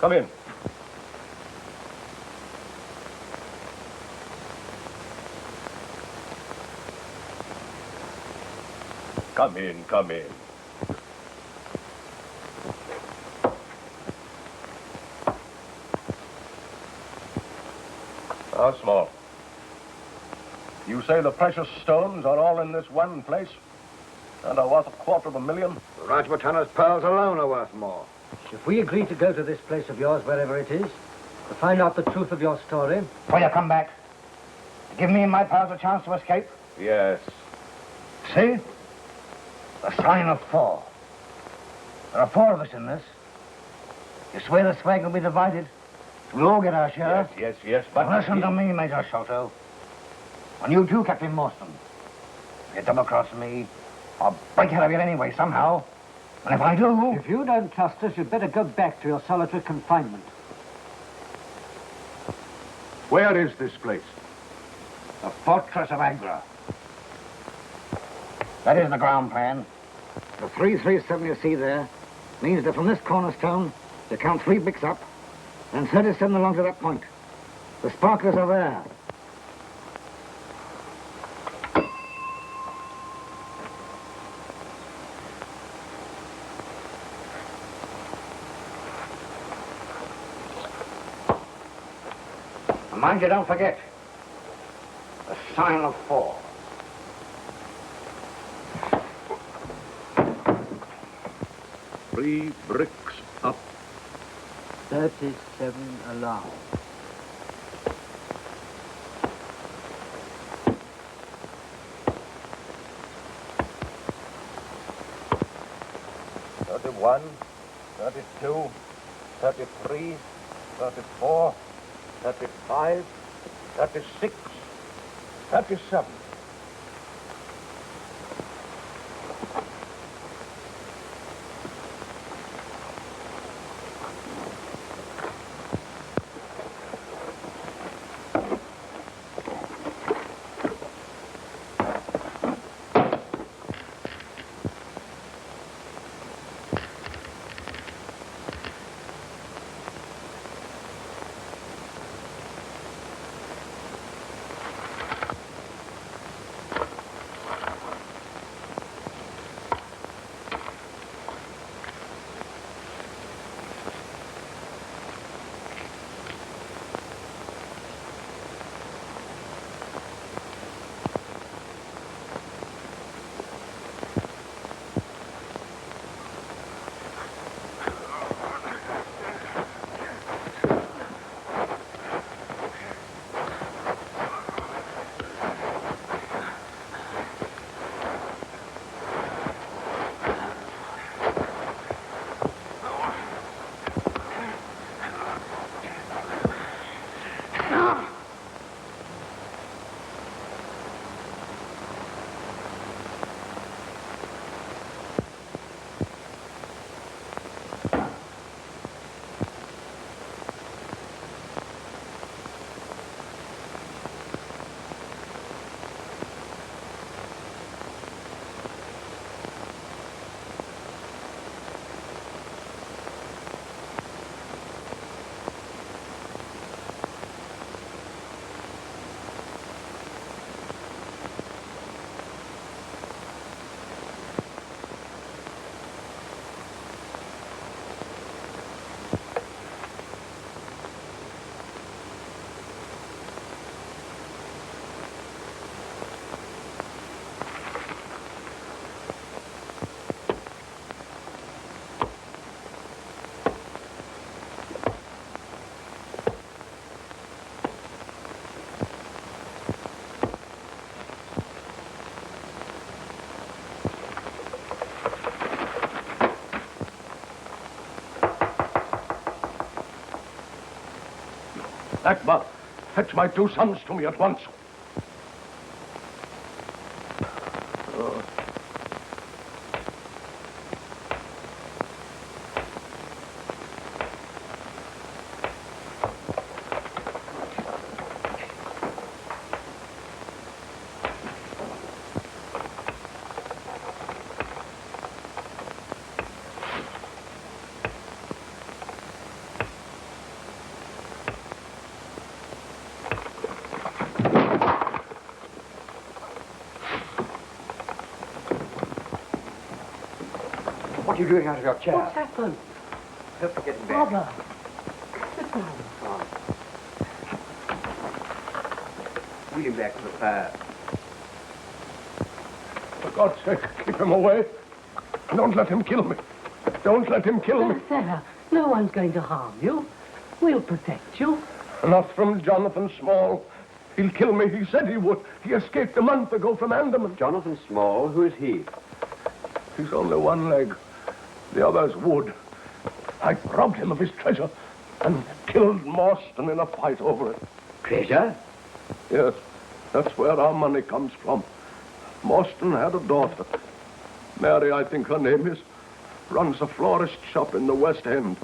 Come in. Come in, come in. How small? You say the precious stones are all in this one place? And are worth $250,000? Rajputana's pearls alone are worth more. If we agree to go to this place of yours, wherever it is, to find out the truth of your story... Will you come back? Give me and my pals a chance to escape? Yes. See? The sign of 4. There are 4 of us in this. You swear the swag will be divided? We'll all get our share. Yes, but... Listen to me, Major Sholto. And you too, Captain Morstan. If you double-cross me, I'll break out of it anyway, somehow. And if I do... If you don't trust us, you'd better go back to your solitary confinement. Where is this place? The fortress of Agra. That is the ground plan. The 337 you see there means that from this cornerstone, you count 3 bricks up, and 37 along to that point. The sparklers are there. Mind you don't forget, the sign of 4. Three bricks up. 37 along. $31, $32, $33, $34, $35, $36, $37. Akbar, fetch my 2 sons to me at once. What are you doing out of your chair? What's happened? Help me get in bed. Father. Sit down. Wheel him back to the fire. For God's sake, keep him away. Don't let him kill me. Don't let him kill me. There. No one's going to harm you. We'll protect you. Not from Jonathan Small. He'll kill me. He said he would. He escaped a month ago from Andaman. Jonathan Small, who is he? He's only one leg. The other's wood. I robbed him of his treasure and killed Morstan in a fight over it. Treasure? Yes, that's where our money comes from. Morstan had a daughter. Mary, I think her name is. Runs a florist shop in the West End.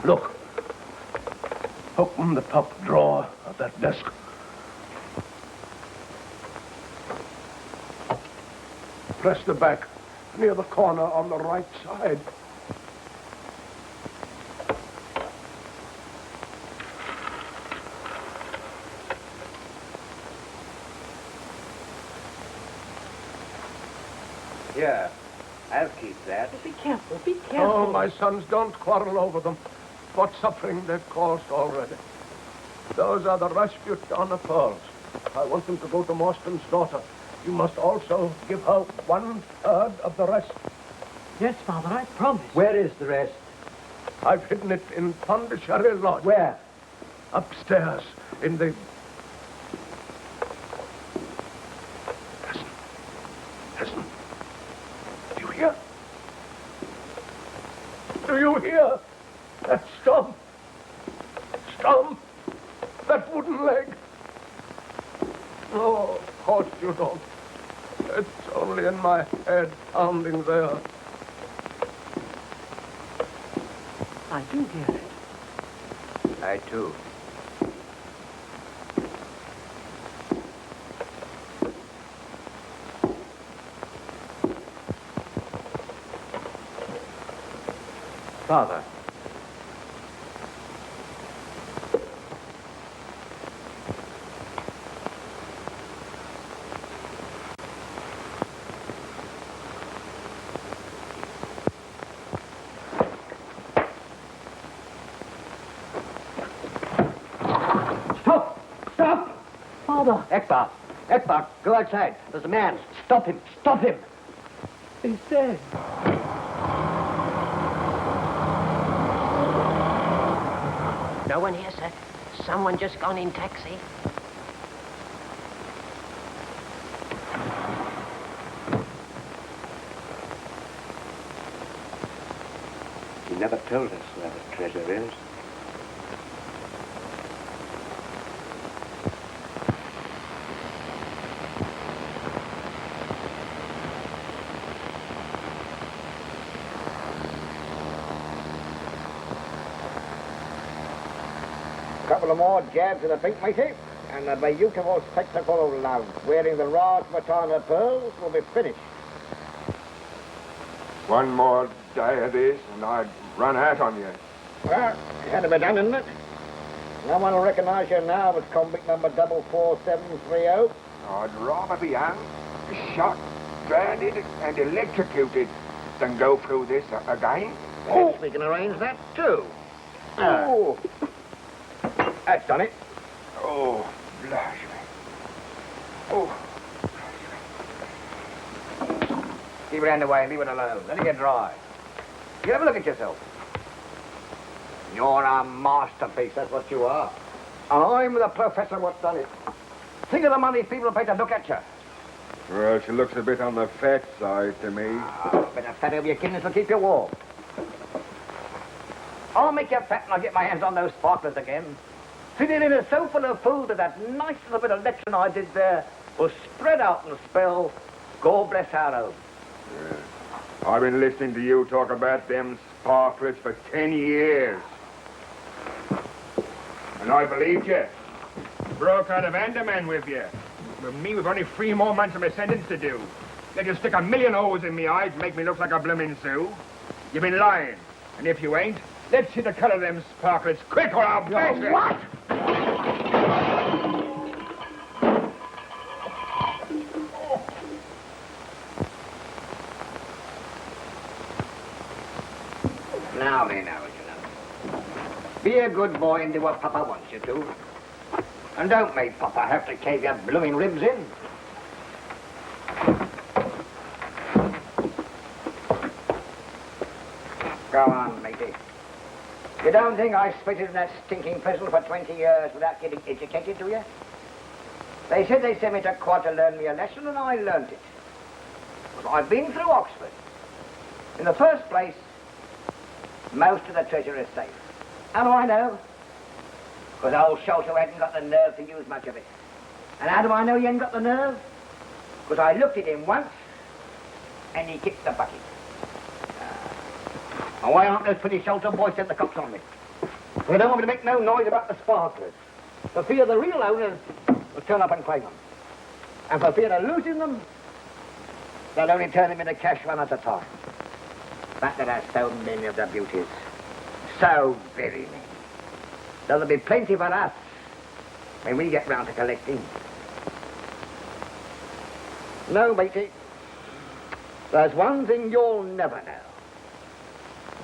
Look. Open the top drawer of that desk. Press the back near the corner on the right side. Here, I'll keep that. Be careful. Be careful. Oh, my sons, don't quarrel over them. What suffering they've caused already. Those are the Rasputin pearls. I want them to go to Morstan's daughter. You must also give her 1/3 of the rest. Yes, Father, I promise. Where is the rest? I've hidden it in Pondicherry Lodge. Where? Upstairs, in the... Listen. Listen. Do you hear? Do you hear? That stump. Stump. That wooden leg. Oh, of course you don't. It's only in my head, pounding there. I do hear it. I too. Father. Father. Ekbar, go outside. There's a man. Stop him. Stop him. He's dead. No one here, sir. Someone just gone in taxi. He never told us where the treasure is. Couple of more jabs of the pink, matey, and the beautiful spectacle of love, wearing the Rajputana pearls, will be finished. One more day of this, and I'd run out on you. Well, it had to be done, isn't it? No one will recognize you now as convict number 44730. I'd rather be hung, shot, drowned, and electrocuted than go through this again. Oh, we can arrange that too. Oh, that's done it. Oh, blush me. Oh. Keep it out of the way, leave it alone. Let it get dry. You have a look at yourself. You're a masterpiece, that's what you are. I'm the professor what's done it. Think of the money people pay to look at you. Well, she looks a bit on the fat side to me. A bit of fat over your kidneys will keep you warm. I'll make you fat and I'll get my hands on those sparklers again. sitting in a sofa full of food and that nice little bit of lecturing I did there was spread out and spell, God bless our home. I've been listening to you talk about them sparklers for 10 years. And I believed you. Broke out of Andaman with you. With me, we've only 3 more months of my sentence to do. They just stick a million holes in me eyes and make me look like a bloomin' Sioux. You've been lying. And if you ain't, let's see the color of them sparklers quick or I'll bash you. What? Now, be a good boy and do what Papa wants you to. And don't make Papa have to cave your blooming ribs in. Go on, matey. You don't think I spitted in that stinking prison for 20 years without getting educated, do you? They said they sent me to quad to learn me a lesson, and I learned it. But I've been through Oxford. In the first place, most of the treasure is safe. How do I know? Because old Sholto hadn't got the nerve to use much of it. And how do I know he hadn't got the nerve? Because I looked at him once, and he kicked the bucket. And why aren't those pretty Sholto boys sent the cops on me? They don't want me to make no noise about the sparklers. For fear the real owners will turn up and claim them. And for fear of losing them, they'll only turn them into cash one at a time. But there are so many of the beauties. So very many. There'll be plenty for us when we get round to collecting. No, matey. There's one thing you'll never know.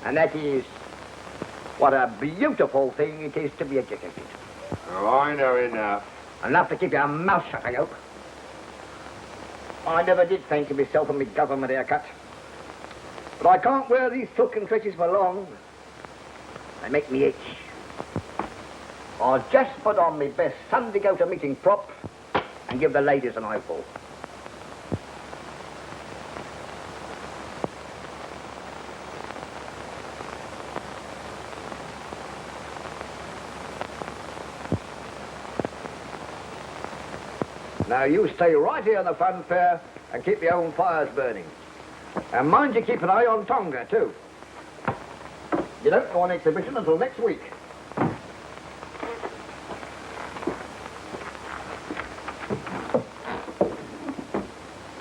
And that is what a beautiful thing it is to be educated. Oh, I know enough. Enough to keep your mouth shut, I hope. I never did fancy myself in my government haircut. But I can't wear these silken tresses for long. They make me itch. I'll just put on my best Sunday go-to meeting prop and give the ladies an eyeful. Now you stay right here in the fun fair and keep your own fires burning. And mind you keep an eye on Tonga, too. You don't go on exhibition until next week.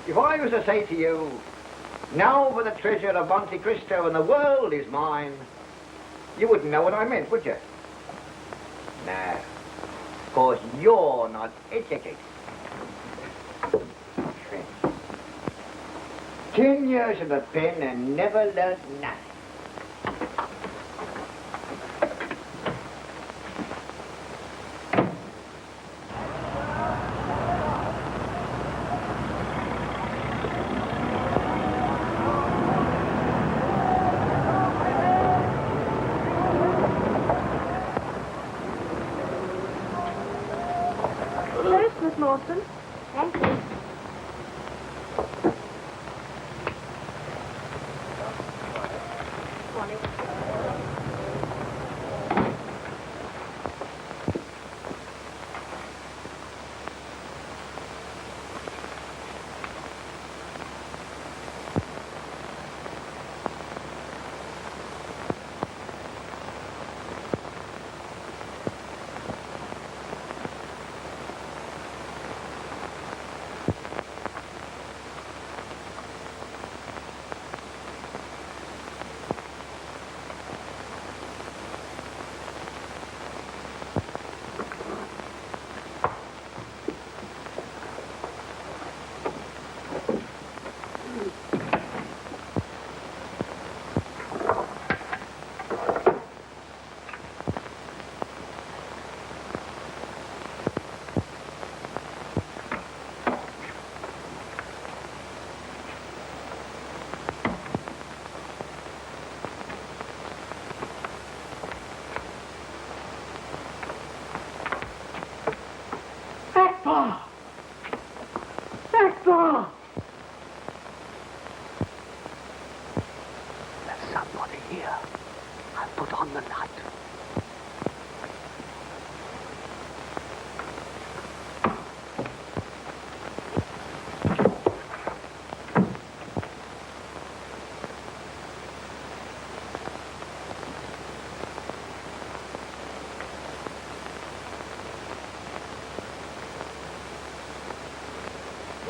If I was to say to you, now for the treasure of Monte Cristo and the world is mine, you wouldn't know what I meant, would you? No. Of course, you're not educated. 10 years in the pen and never learned nothing. First, Miss Lawson. Thank you.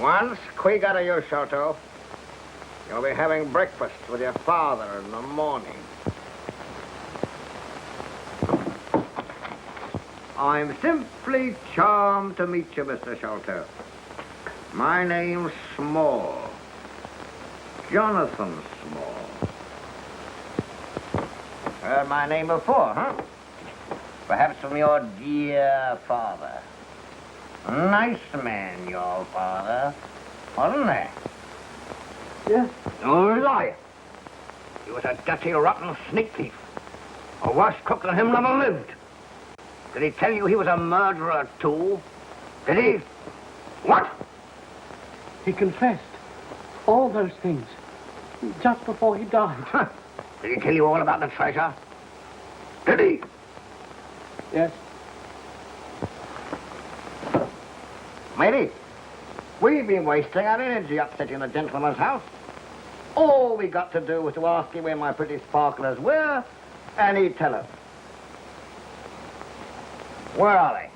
Once quick out of your Sholto, you'll be having breakfast with your father in the morning. I'm simply charmed to meet you, Mr. Sholto. My name's Small. Jonathan Small. Heard my name before, huh? Perhaps from your dear father. Nice man, your father, wasn't he? Yes. No lie. He was a dirty, rotten sneak thief. A worse cook than him never lived. Did he tell you he was a murderer, too? Did he? What? He confessed all those things just before he died. Did he tell you all about the treasure? Did he? Yes. Matey, we've been wasting our energy upsetting the gentleman's house. All we got to do was to ask him where my pretty sparklers were, and he'd tell us. Where are they?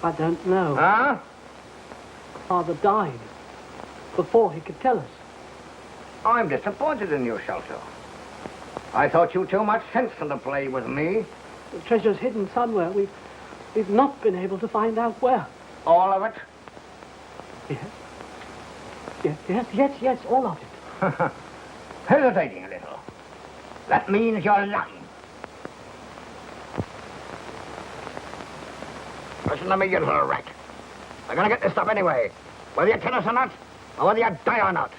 I don't know. Huh? Father died before he could tell us. I'm disappointed in you, Sholto. I thought you too much sense to play with me. The treasure's hidden somewhere. We've not been able to find out where. All of it? Yes, all of it. Hesitating a little. That means you're lying. Listen to me, you little rat. We're gonna get this stuff anyway. Whether you tell us or not, or whether you die or not.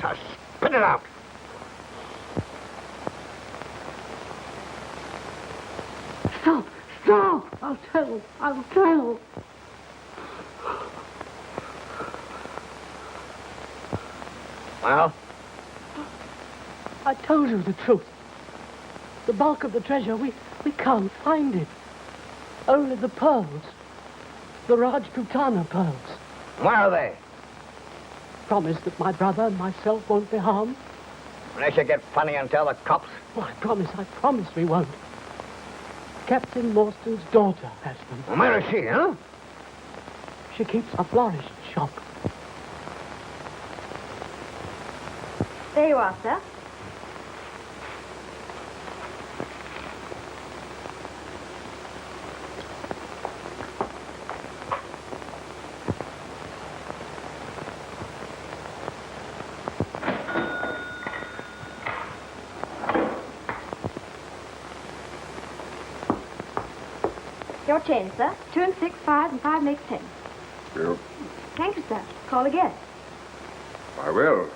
So spit it out. Stop! I'll tell. Well? I told you the truth. The bulk of the treasure, we can't find it. Only the pearls. The Rajputana pearls. Where are they? Promise that my brother and myself won't be harmed. Unless you get funny and tell the cops. Oh, I promise we won't. Captain Morstan's daughter has them. Well, where is she, huh? She keeps a florist shop. There you are, sir. Your change, sir. 2 and 6, 5, and 5 makes 10. Yeah, Thank you, sir. Call again. I will.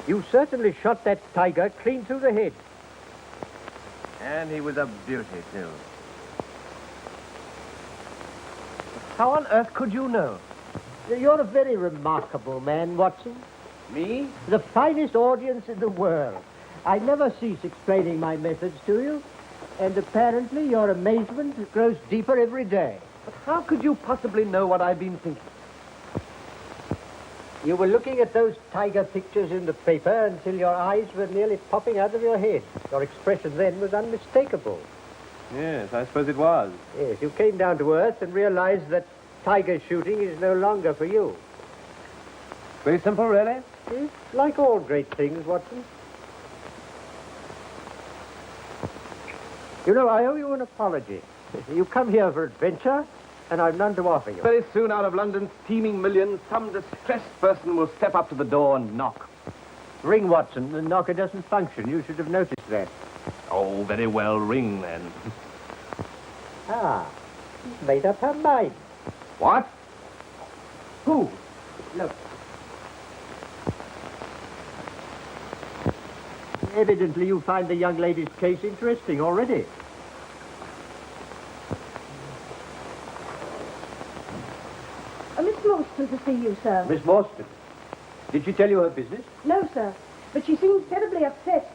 You certainly shot that tiger clean through the head. And he was a beauty, too. How on earth could you know? You're a very remarkable man, Watson. Me? The finest audience in the world. I never cease explaining my methods to you, and apparently your amazement grows deeper every day. But how could you possibly know what I've been thinking? You were looking at those tiger pictures in the paper until your eyes were nearly popping out of your head. Your expression then was unmistakable. Yes, I suppose it was. Yes, you came down to earth and realized that tiger shooting is no longer for you. Very simple, really? It's like all great things, Watson. You know, I owe you an apology. You come here for adventure, and I've none to offer you. Very soon, out of London's teeming millions, some distressed person will step up to the door and knock. Ring, Watson. The knocker doesn't function. You should have noticed that. Oh, very well, ring then. Ah, she's made up her mind. What? Who? Look. Evidently you find the young lady's case interesting already. Miss Morstan to see you, sir. Miss Morstan. Did she tell you her business? No, sir. But she seems terribly upset.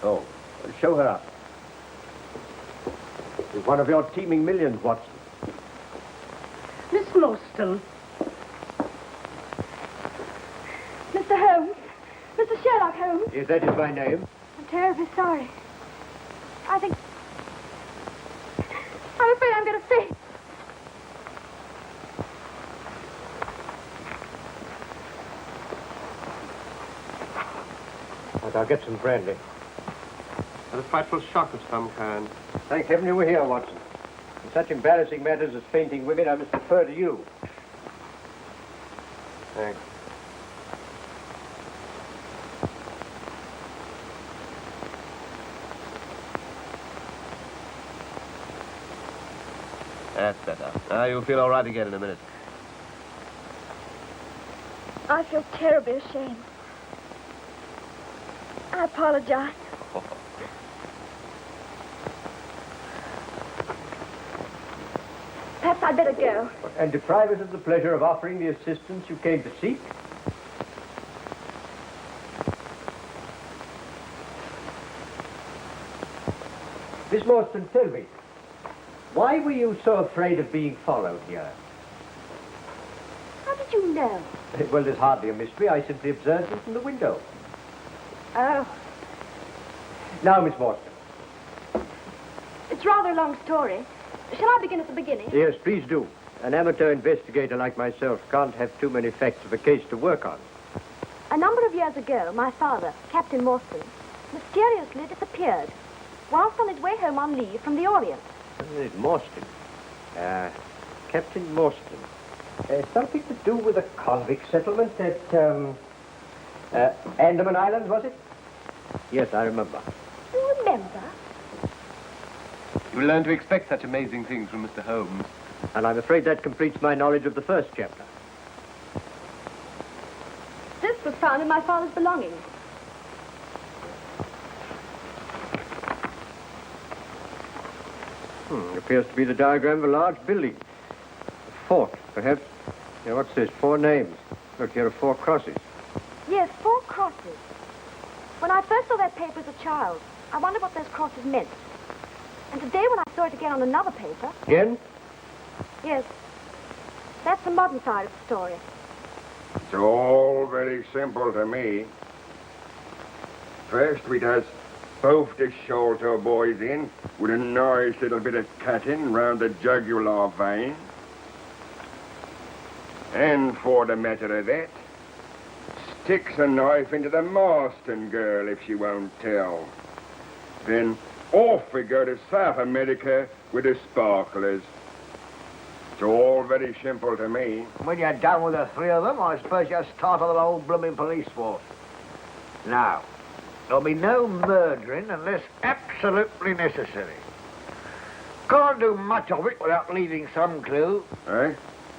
Oh, well, show her up. She's one of your teeming millions, Watson. Miss Morstan. Mr. Holmes. Mr. Sherlock Holmes. Yes, that is my name. I'm terribly sorry. I'm afraid I'm going to faint. But I'll get some brandy. A frightful shock of some kind. Thank heaven you were here, Watson. In such embarrassing matters as fainting women, I must defer to you. Thanks. That's better. Now you'll feel all right again in a minute. I feel terribly ashamed. I apologize. Perhaps I'd better go. And deprive us of the pleasure of offering the assistance you came to seek? Miss Morstan, tell me, why were you so afraid of being followed here? How did you know? Well, there's hardly a mystery. I simply observed it from the window. Oh, Now, Miss Morstan. it's rather a long story. Shall I begin at the beginning? Yes, please do. An amateur investigator like myself can't have too many facts of a case to work on. A number of years ago, my father, Captain Morstan, mysteriously disappeared whilst on his way home on leave from the Orient. Morstan. Captain Morstan. Something to do with a convict settlement at, Andaman Islands, was it? Yes, I remember. You remember? You will learn to expect such amazing things from Mr. Holmes. And I'm afraid that completes my knowledge of the first chapter. This was found in my father's belongings. Appears to be the diagram of a large building. A fort, perhaps. Yeah, what's this? 4 names. Look, here are 4 crosses. Yes, 4 crosses. When I first saw that paper as a child, I wondered what those crosses meant. And today when I saw it again on another paper... Again? Yes. That's the modern side of the story. It's all very simple to me. First, we does both the Sholto boys in with a nice little bit of cutting round the jugular vein. And for the matter of that, sticks a knife into the Marston girl if she won't tell. Then off we go to South America with the sparklers. It's all very simple to me. When you're done with the 3 of them, I suppose you start on the whole blooming police force. Now, there'll be no murdering unless absolutely necessary. Can't do much of it without leaving some clue. Eh?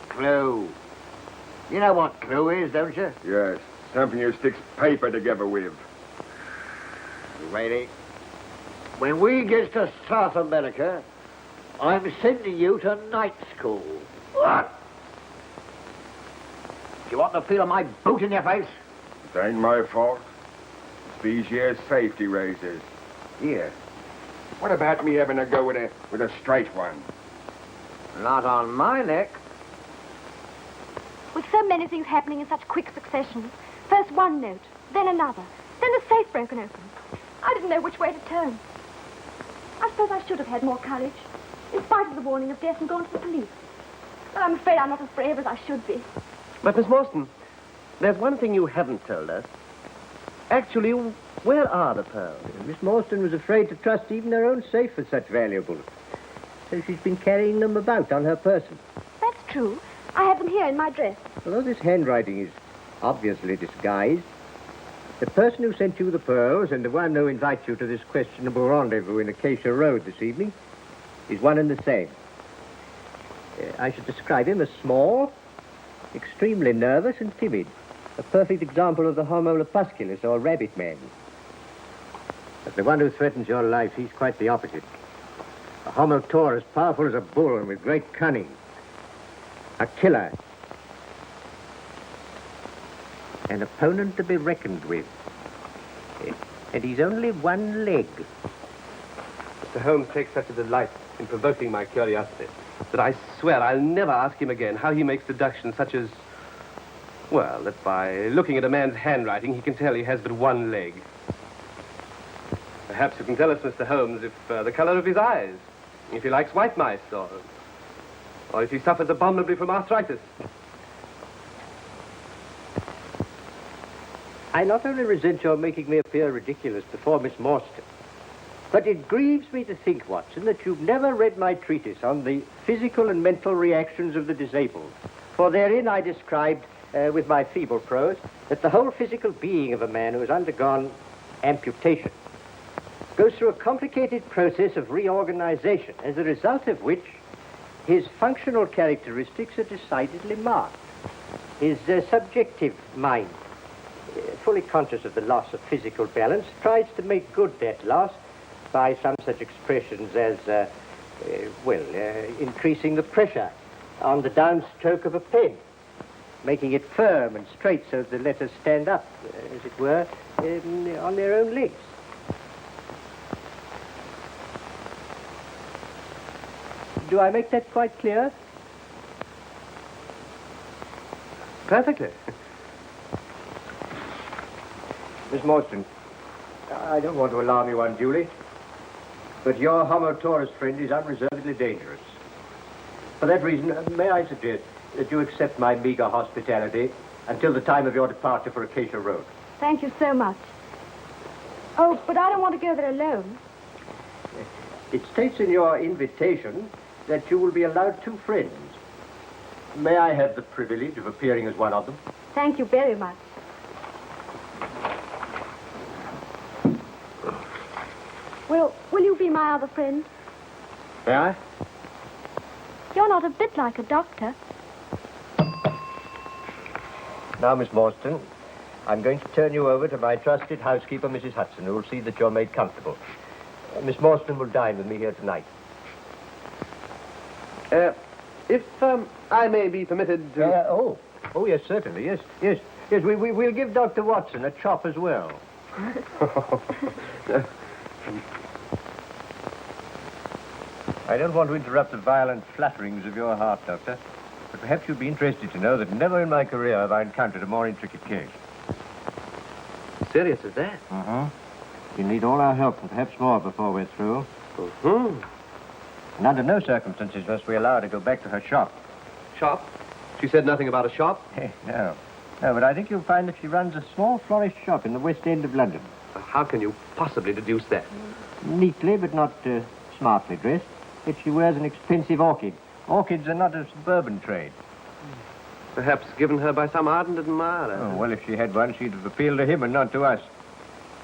Clue. You know what clue is, don't you? Yes. Something you sticks paper together with. Lady, when we get to South America, I'm sending you to night school. What? Do you want to feel my boot in your face? It ain't my fault. It's these year's safety razors. Here. What about me having a go with a straight one? Not on my neck. With so many things happening in such quick succession, first one note, then another, then the safe broken open, I didn't know which way to turn. I suppose I should have had more courage, in spite of the warning of death, and gone to the police. But I'm afraid I'm not as brave as I should be. But, Miss Morstan, there's one thing you haven't told us. Actually, where are the pearls? Miss Morstan was afraid to trust even her own safe with such valuables. So she's been carrying them about on her person. That's true. I have them here in my dress. Although this handwriting is obviously disguised, the person who sent you the pearls and the one who invites you to this questionable rendezvous in Acacia Road this evening is one and the same. I should describe him as small, extremely nervous and timid. A perfect example of the Homo lepusculus, or rabbit man. But the one who threatens your life, he's quite the opposite. A Homo taurus, powerful as a bull and with great cunning. A killer. An opponent to be reckoned with. And he's only one leg. Mr. Holmes takes such a delight in provoking my curiosity that I swear I'll never ask him again how he makes deductions such as, well, that by looking at a man's handwriting, he can tell he has but one leg. Perhaps you can tell us, Mr. Holmes, if the color of his eyes, if he likes white mice, or if he suffers abominably from arthritis. I not only resent your making me appear ridiculous before Miss Morstan, but it grieves me to think, Watson, that you've never read my treatise on the physical and mental reactions of the disabled. For therein I described, with my feeble prose, that the whole physical being of a man who has undergone amputation goes through a complicated process of reorganization, as a result of which his functional characteristics are decidedly marked. His subjective mind, fully conscious of the loss of physical balance, tries to make good that loss by some such expressions as, increasing the pressure on the downstroke of a pen, making it firm and straight so that the letters stand up, as it were, on their own legs. Do I make that quite clear? Perfectly. Miss Morstan, I don't want to alarm you unduly, but your Homo taurus friend is unreservedly dangerous. For that reason, may I suggest that you accept my meager hospitality until the time of your departure for Acacia Road? Thank you so much. Oh, but I don't want to go there alone. It states in your invitation that you will be allowed 2 friends. May I have the privilege of appearing as one of them? Thank you very much. Well, will you be my other friend? May I? You're not a bit like a doctor. Now, Miss Morstan, I'm going to turn you over to my trusted housekeeper, Mrs. Hudson, who will see that you're made comfortable. Miss Morstan will dine with me here tonight. If I may be permitted to... Oh, yes, certainly, yes. We'll give Dr. Watson a chop as well. I don't want to interrupt the violent flutterings of your heart, Doctor, but perhaps you'd be interested to know that never in my career have I encountered a more intricate case. Serious as that? You need all our help, and perhaps more before we're through. And under no circumstances must we allow her to go back to her shop. Shop? She said nothing about a shop? No, but I think you'll find that she runs a small florist shop in the West End of London. How can you possibly deduce that? Neatly, but not smartly dressed. Yet she wears an expensive orchid. Orchids are not a suburban trade. Perhaps given her by some ardent admirer. Oh, well, if she had one, she'd have appealed to him and not to us.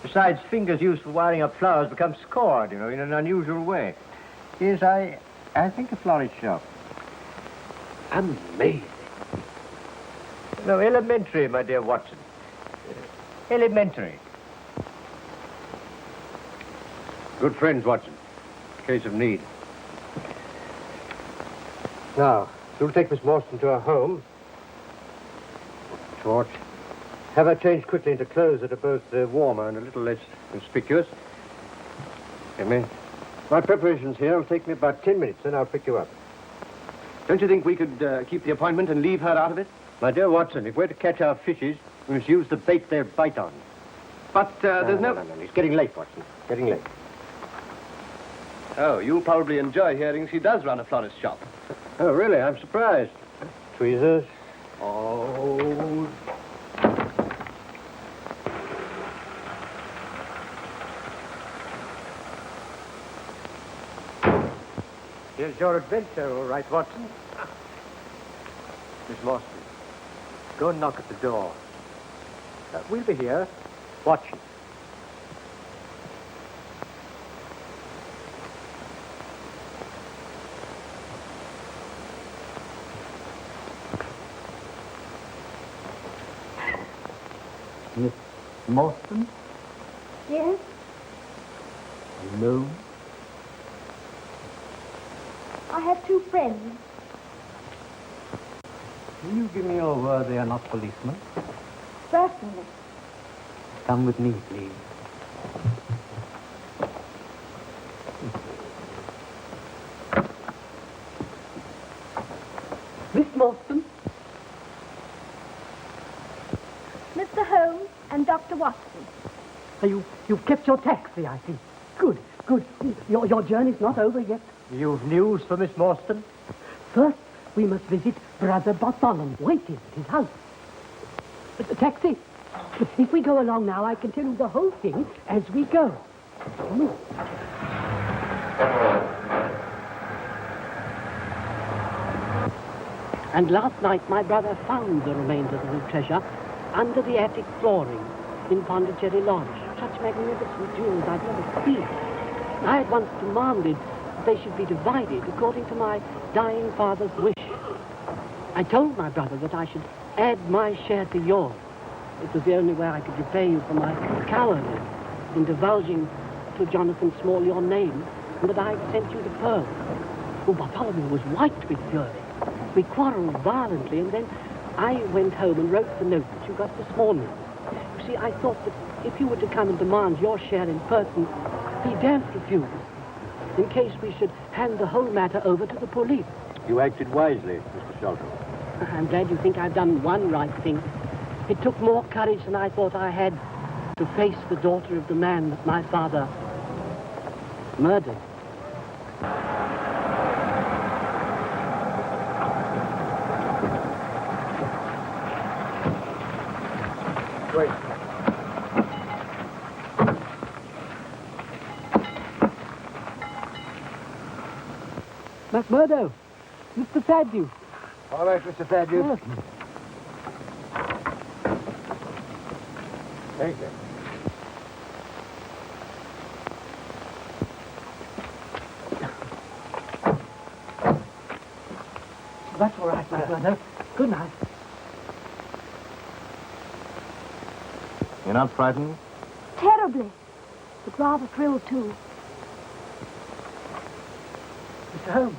Besides, fingers used for wiring up flowers become scored, in an unusual way. Yes, I think a florist shop. Amazing. No, elementary, my dear Watson. Elementary. Good friends, Watson. Case of need. Now, you'll take Miss Morstan to her home. Torch. Have her changed quickly into clothes that are both warmer and a little less conspicuous. Come in. My preparations here will take me about 10 minutes, then I'll pick you up. Don't you think we could keep the appointment and leave her out of it? My dear Watson, if we're to catch our fishes, we must use the bait they'll bite on. But there's no... No. It's getting late, Watson. Getting late. Oh, you'll probably enjoy hearing she does run a florist shop. Oh, really? I'm surprised. Tweezers. Oh... Here's your adventure, all right, Watson. Miss Morstan, go and knock at the door. We'll be here, watching. Miss Morstan? Yes? Alone? I have two friends. Will you give me your word they are not policemen? Certainly. Come with me, please. Miss Morstan? Mr. Holmes and Dr. Watson. You've kept your taxi, I see. Good, good. Your journey's not over yet. You've news for Miss Morstan? First, we must visit Brother Bartholomew, waiting at his house. The taxi. If we go along now, I can tell you the whole thing as we go. Come on. And last night, my brother found the remains of the treasure under the attic flooring in Pondicherry Lodge. Such magnificent jewels I've never seen. I at once demanded that they should be divided according to my dying father's wish. I told my brother that I should add my share to yours. It was the only way I could repay you for my cowardice in divulging to Jonathan Small your name and that I had sent you the pearl. Oh, Bartholomew was white with fury. We quarreled violently, and then I went home and wrote the note that you got this morning. You see, I thought that if you were to come and demand your share in person, he daren't refuse, in case we should hand the whole matter over to the police. You acted wisely, Mr. Shelton. I'm glad you think I've done one right thing. It took more courage than I thought I had to face the daughter of the man that my father murdered. Wait. McMurdo, Mr. Thaddeus. All right, Mr. Thaddeus. Yes. Thank you. That's all right, McMurdo. Good night. You're not frightened? Terribly. But rather thrilled, too. Mr. Holmes.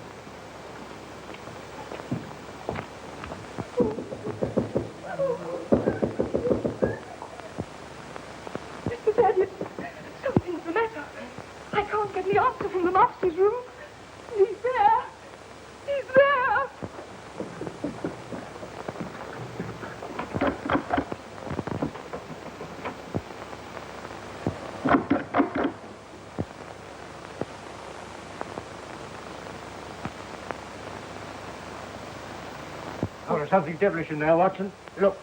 Mr. Thaddeus, something's the matter. I can't get the answer from the master's room. He's there. He's there. Oh, there's something devilish in there, Watson. Look.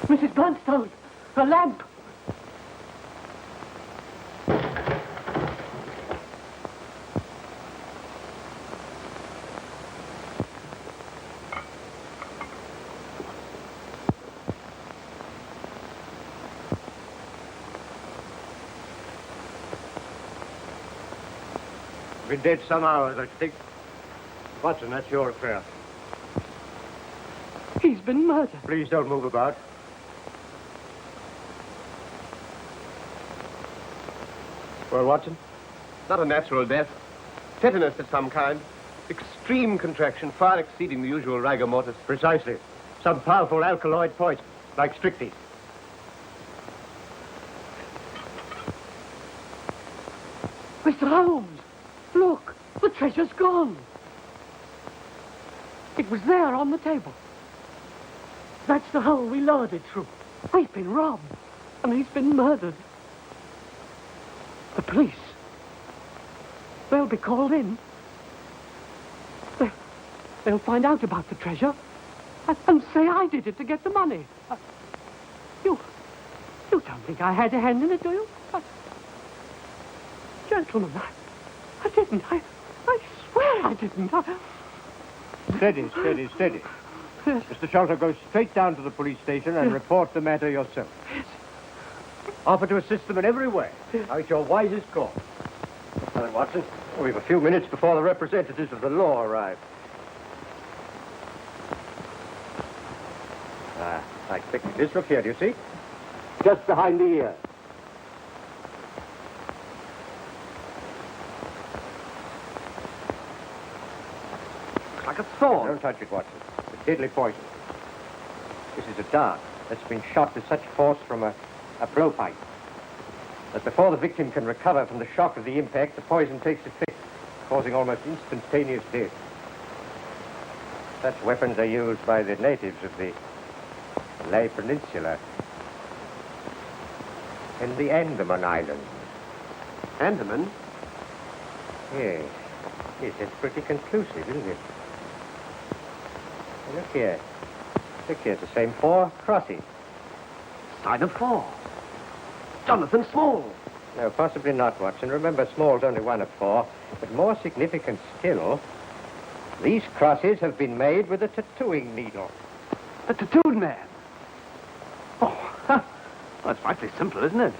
Mrs. Bluntstone, a lamp. Been dead some hours, I think. Watson, that's your affair. He's been murdered. Please don't move about. Well, Watson? Not a natural death. Tetanus of some kind. Extreme contraction, far exceeding the usual rigor mortis. Precisely. Some powerful alkaloid poison, like strychnine. Mr. Holmes, look, the treasure's gone. It was there on the table. That's the hole we lowered it through. We've been robbed, and he's been murdered. The police. They'll be called in. They'll find out about the treasure and say I did it to get the money. You don't think I had a hand in it, do you? Gentlemen, I didn't. I swear I didn't. Steady, steady, steady. Yes. Mr. Sholto, go straight down to the police station and report the matter yourself. Yes. Offer to assist them in every way. Now, it's your wisest call. Well, Watson, we have a few minutes before the representatives of the law arrive. I expected this. Look here, do you see? Just behind the ear. Like a thorn. Don't touch it, Watson. It's deadly poison. This is a dart that's been shot with such force from a blowpipe that before the victim can recover from the shock of the impact, the poison takes effect, causing almost instantaneous death. Such weapons are used by the natives of the Malay Peninsula and the Andaman Islands. Andaman? Yes. Yes, that's pretty conclusive, isn't it? Look here. Look here, it's the same 4 crosses. Sign of 4. Jonathan Small. No, possibly not, Watson. Remember, Small's only one of 4. But more significant still, these crosses have been made with a tattooing needle. The tattooed man. Oh, well, it's frightfully simple, isn't it?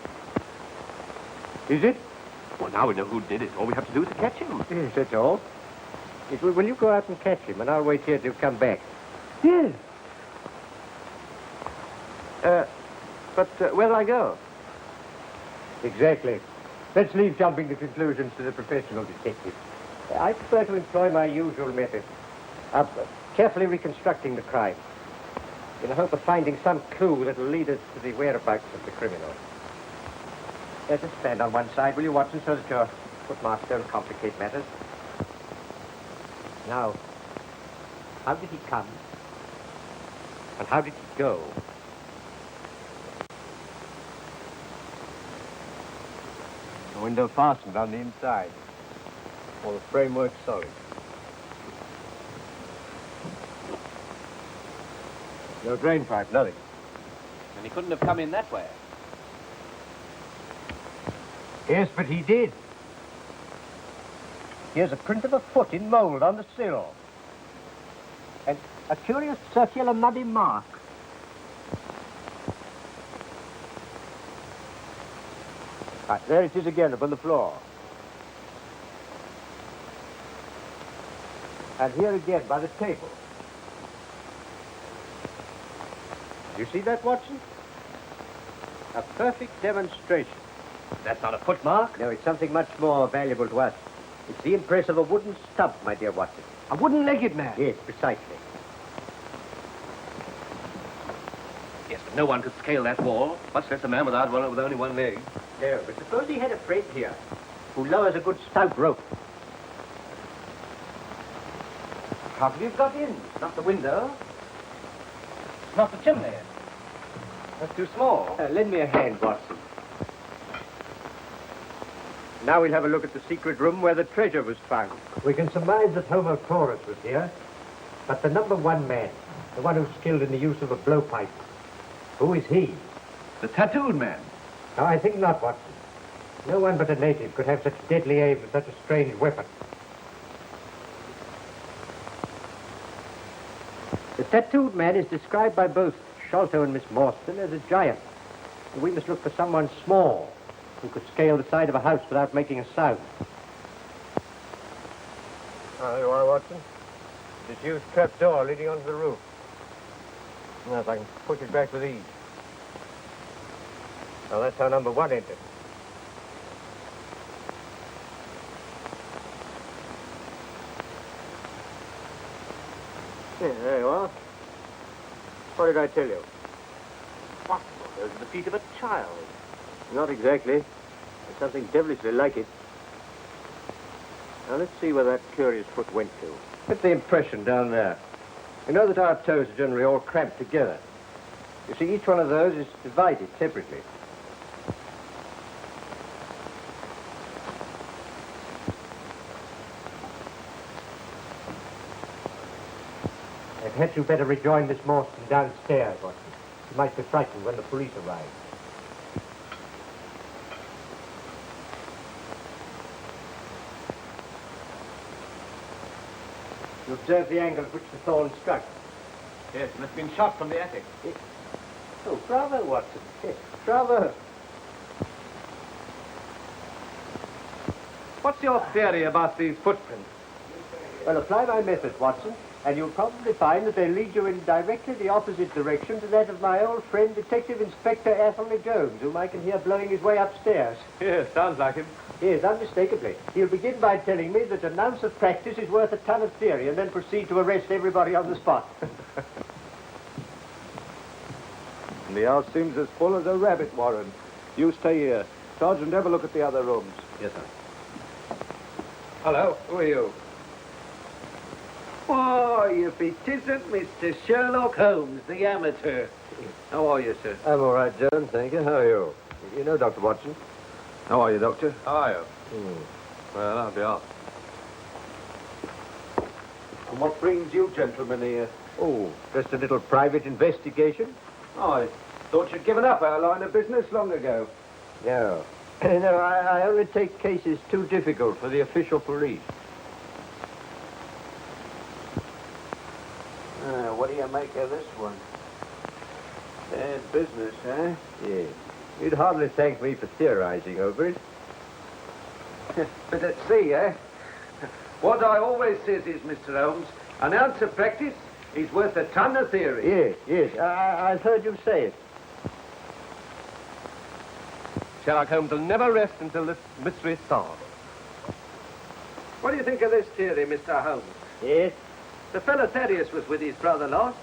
Is it? Well, now we know who did it. All we have to do is to catch him. Yes, that's all. Yes, well, will you go out and catch him, and I'll wait here till you come back. Yes. But where'll I go? Exactly. Let's leave jumping to conclusions to the professional detective. I prefer to employ my usual method of carefully reconstructing the crime in the hope of finding some clue that will lead us to the whereabouts of the criminal. Just stand on one side, will you, Watson, so that your footmarks don't complicate matters. Now, how did he come? And how did he go? The window fastened on the inside. All the framework solid. No drain pipe, nothing. And he couldn't have come in that way. Yes, but he did. Here's a print of a foot in mold on the sill. And a curious circular muddy mark. Right, there it is again upon the floor. And here again by the table. You see that, Watson? A perfect demonstration. That's not a footmark. No, it's something much more valuable to us. It's the impress of a wooden stump, my dear Watson. A wooden-legged man. Yes, precisely. Yes, but no one could scale that wall, much less a man with only one leg. No, but suppose he had a friend here who lowers a good stout rope. How could he have got in? Not the window. Not the chimney. That's too small. Lend me a hand, Watson. Now we'll have a look at the secret room where the treasure was found. We can surmise that Homo Taurus was here, but the number 1 man, the one who's skilled in the use of a blowpipe, who is he? The tattooed man. No, I think not, Watson. No one but a native could have such deadly aim with such a strange weapon. The tattooed man is described by both Sholto and Miss Morstan as a giant. We must look for someone small who could scale the side of a house without making a sound. There you are, Watson. This huge trap door leading onto the roof. Now, if I can push it back with ease. Well, that's how number 1 entered. Yeah, there you are. What did I tell you? What? Those are the feet of a child. Not exactly. There's something devilishly like it. Now, let's see where that curious foot went to. Get the impression down there. You know that our toes are generally all cramped together. You see, each one of those is divided separately. Perhaps you'd better rejoin Miss Morstan downstairs, Watson. She might be frightened when the police arrive. You observe the angle at which the thorn struck? Yes, it must have been shot from the attic. Oh, bravo, Watson. Yes, bravo. What's your theory about these footprints? Well, apply my method, Watson, and you'll probably find that they lead you in directly the opposite direction to that of my old friend, Detective Inspector Athelney Jones, whom I can hear blowing his way upstairs. Yes, sounds like him. Yes, unmistakably. He'll begin by telling me that an ounce of practice is worth a ton of theory, and then proceed to arrest everybody on the spot. The house seems as full as a rabbit warren. You stay here. Sergeant, have a look at the other rooms. Yes, sir. Hello, who are you? Oh, if it isn't Mr. Sherlock Holmes, the amateur. How are you, sir? I'm all right, Jones, thank you. How are you? You know Dr. Watson? How are you, Doctor? How are you? Well, I'll be off. And what brings you gentlemen here? Oh, just a little private investigation? Oh, I thought you'd given up our line of business long ago. No. No, I only take cases too difficult for the official police. What do you make of this one? Bad business, huh? Yes. You'd hardly thank me for theorizing over it. But let's see, eh? What I always says is, Mr. Holmes, an ounce of practice is worth a ton of theory. Yes. I've heard you say it. Sherlock Holmes will never rest until this mystery is solved. What do you think of this theory, Mr. Holmes? Yes? The fellow Thaddeus was with his brother last.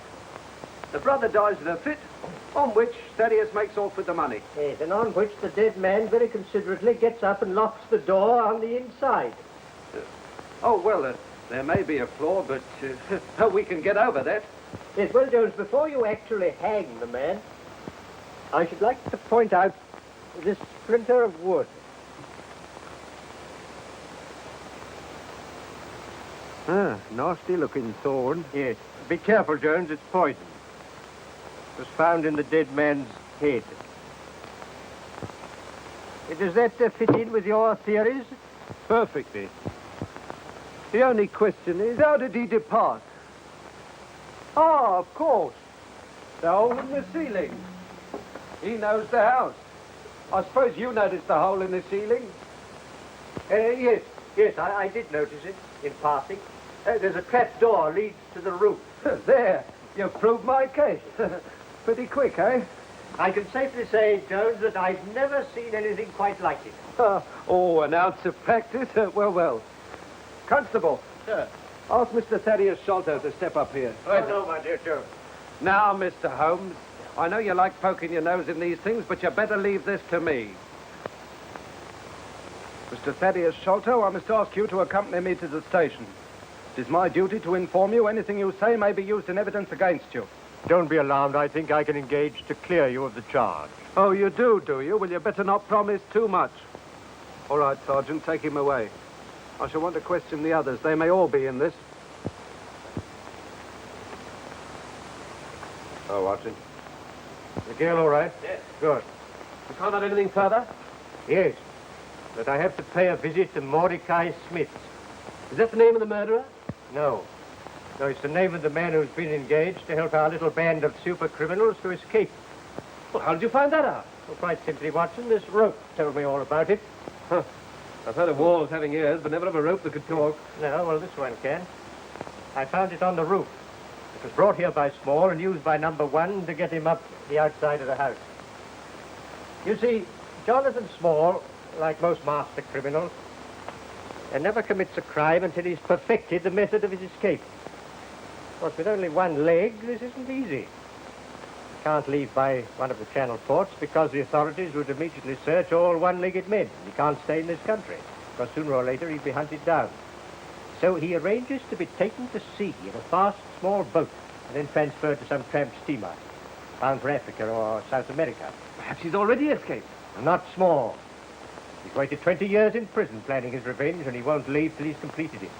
The brother dies in a fit, on which Thaddeus makes off with the money. Yes, and on which the dead man very considerately gets up and locks the door on the inside. There may be a flaw, but we can get over that. Yes, well, Jones, before you actually hang the man, I should like to point out this splinter of wood. Nasty-looking thorn. Yes. Be careful, Jones, it's poison. It was found in the dead man's head. Does that fit in with your theories? Perfectly. The only question is, how did he depart? Ah, of course. The hole in the ceiling. He knows the house. I suppose you noticed the hole in the ceiling? Yes, I did notice it in passing. There's a trap door leads to the roof. There, you've proved my case. Pretty quick, eh? I can safely say, Jones, that I've never seen anything quite like it. An ounce of practice? Well. Constable. Sir. Ask Mr. Thaddeus Sholto to step up here. Right. No, my dear Jones. Now, Mr. Holmes, I know you like poking your nose in these things, but you better leave this to me. Mr. Thaddeus Sholto, I must ask you to accompany me to the station. It is my duty to inform you anything you say may be used in evidence against you. Don't be alarmed. I think I can engage to clear you of the charge. Oh, you do you? Well, you better not promise too much. All right, Sergeant, take him away. I shall want to question the others. They may all be in this. Oh, Watson. The girl all right? Yes. Good. You can't have anything further? Yes. But I have to pay a visit to Mordecai Smith. Is that the name of the murderer? No. No, it's the name of the man who's been engaged to help our little band of super criminals to escape. Well, how did you find that out? Well, quite simply, Watson, this rope told me all about it. Huh. I've heard of walls having ears, but never of a rope that could talk. No, well, this one can. I found it on the roof. It was brought here by Small and used by number 1 to get him up the outside of the house. You see, Jonathan Small, like most master criminals, never commits a crime until he's perfected the method of his escape. course, with only one leg, this isn't easy. Can't leave by one of the Channel ports because the authorities would immediately search all one-legged men. He can't stay in this country, because sooner or later he'd be hunted down. So he arranges to be taken to sea in a fast, small boat and then transferred to some tramp steamer, bound for Africa or South America. Perhaps he's already escaped. Not small. He's waited 20 years in prison planning his revenge, and he won't leave till he's completed it.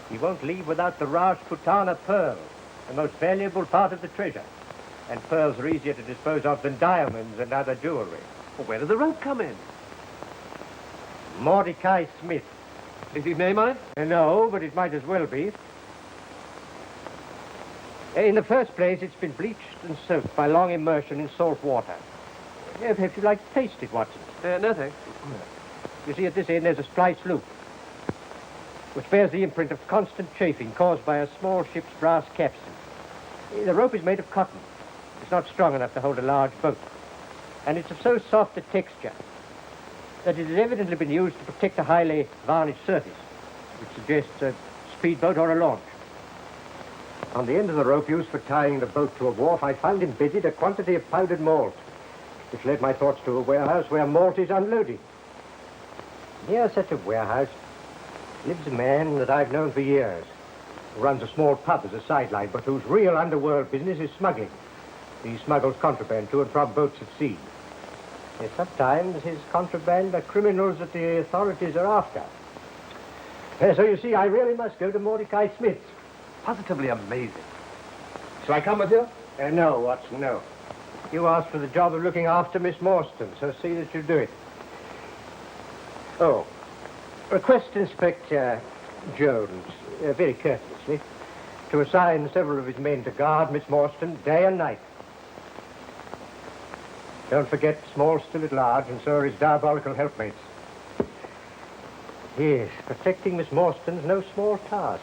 He won't leave without the Rajputana pearl, the most valuable part of the treasure. And pearls are easier to dispose of than diamonds and other jewelry. Well, where does the rope come in? Mordecai Smith. Is his name on it? No, but it might as well be. In the first place, it's been bleached and soaked by long immersion in salt water. Perhaps you'd like to taste it, Watson. No, thanks. You see, at this end, there's a splice loop, which bears the imprint of constant chafing caused by a small ship's brass capstan. The rope is made of cotton. It's not strong enough to hold a large boat. And it's of so soft a texture that it has evidently been used to protect a highly varnished surface, which suggests a speedboat or a launch. On the end of the rope used for tying the boat to a wharf, I found embedded a quantity of powdered malt, which led my thoughts to a warehouse where malt is unloaded. Near such a warehouse lives a man that I've known for years, who runs a small pub as a sideline, but whose real underworld business is smuggling. He smuggles contraband to and from boats at sea. Yet sometimes his contraband are criminals that the authorities are after. So you see, I really must go to Mordecai Smith's. Positively amazing. Shall I come with you? No, Watson, no. You asked for the job of looking after Miss Morstan, so see that you do it. Oh, request Inspector Jones, very courteously, to assign several of his men to guard Miss Morstan day and night. Don't forget, Small's still at large, and so are his diabolical helpmates. Yes, protecting Miss Morstan's no small task.